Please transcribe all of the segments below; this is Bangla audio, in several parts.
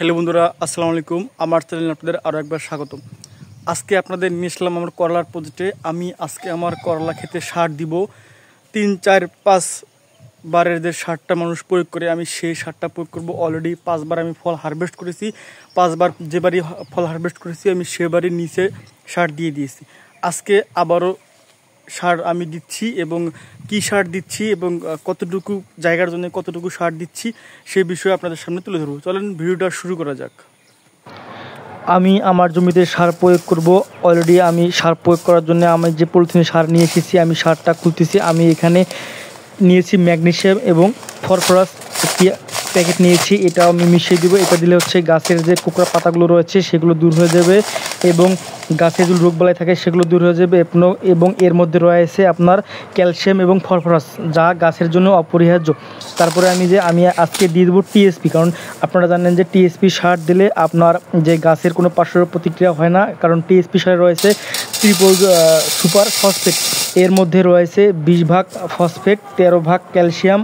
হ্যালো বন্ধুরা, আসসালামু আলাইকুম। আমার চ্যানেলে আপনাদের আরও একবার স্বাগতম। আজকে আপনাদের নিয়ে আসলাম আমার করলার প্রজেক্টে। আমি আজকে আমার করলা খেতে সার দিব 3-4-5 বারের যে সারটা মানুষ প্রয়োগ করে, আমি সেই সারটা প্রয়োগ করব। অলরেডি 5 বার আমি ফল হারভেস্ট করেছি। 5 বার যেবারই ফল হারভেস্ট করেছি আমি সেবারই নিচে সার দিয়ে দিয়েছি। আজকে আবারও সার আমি দিচ্ছি এবং কি সার দিচ্ছি এবং কতটুকু জায়গার জন্য কতটুকু সার দিচ্ছি সেই বিষয়ে আপনাদের সামনে তুলে ধরবো। চলেন ভিডিওটা শুরু করা যাক। আমি আমার জমিতে সার প্রয়োগ করব। অলরেডি আমি সার প্রয়োগ করার জন্য আমি যে পলিথিনে সার নিয়ে এসেছি আমি সারটা খুলতেছি। আমি এখানে নিয়েছি ম্যাগনেসিয়াম এবং ফসফরাস একটি প্যাকেট নিয়েছি, এটা আমি মিশিয়ে দেবো। এটা দিলে হচ্ছে গাছের যে কোকড়া পাতাগুলো রয়েছে সেগুলো দূর হয়ে যাবে এবং গাছে যে রোগবালাই থাকে সেগুলো দূর হয়ে যাবে। এবং এর মধ্যে রয়েছে আপনার ক্যালসিয়াম এবং ফসফরাস, যা গাছের জন্য অপরিহার্য। তারপরে আমি আজকে দিয়ে দেবো টিএসপি, কারণ আপনারা জানেন যে টিএসপি সার দিলে আপনার যে গাছের কোনো পার্শ্ব প্রতিক্রিয়া হয় না, কারণ টিএসপি সারে রয়েছে ট্রিপল সুপার ফসফেট। এর মধ্যে রয়েছে 20 ভাগ ফসফেট, 13 ভাগ ক্যালসিয়াম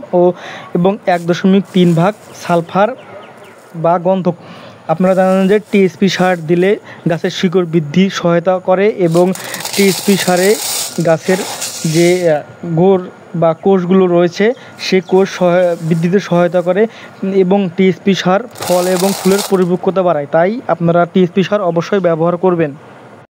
এবং 1.3 ভাগ সালফার বা গন্ধক। আপনারা জানেন যে টিএসপি সার দিলে গাছের শিকড় বৃদ্ধি সহায়তা করে এবং টিএসপি সারে গাছের যে গোড় বা কোষগুলো রয়েছে সে কোষ বৃদ্ধিতে সহায়তা করে এবং টিএসপি সার ফল এবং ফুলের পরিপক্কতা বাড়ায়। তাই আপনারা টিএসপি সার অবশ্যই ব্যবহার করবেন।